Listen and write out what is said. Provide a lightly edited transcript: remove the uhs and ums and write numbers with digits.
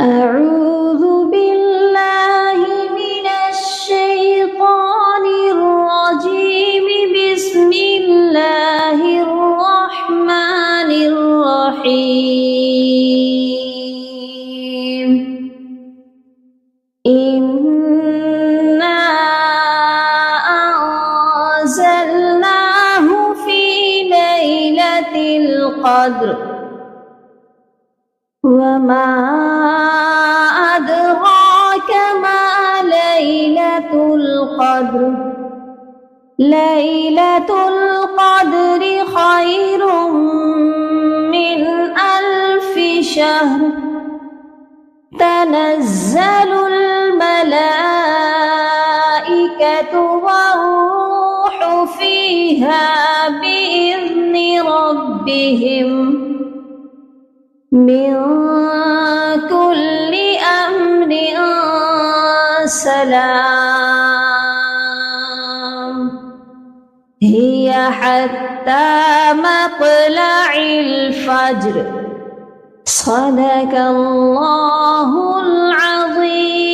أعوذ بالله من الشيطان الرجيم. بسم الله الرحمن الرحيم. إنا أنزلناه في ليلة القدر وما أدراك ما ليلة القدر. ليلة القدر خير من 1000 شهر. تنزل الملائكة والروح فيها بإذن ربهم من كل أمر سلام هي حتى مطلع الفجر. صدق الله العظيم.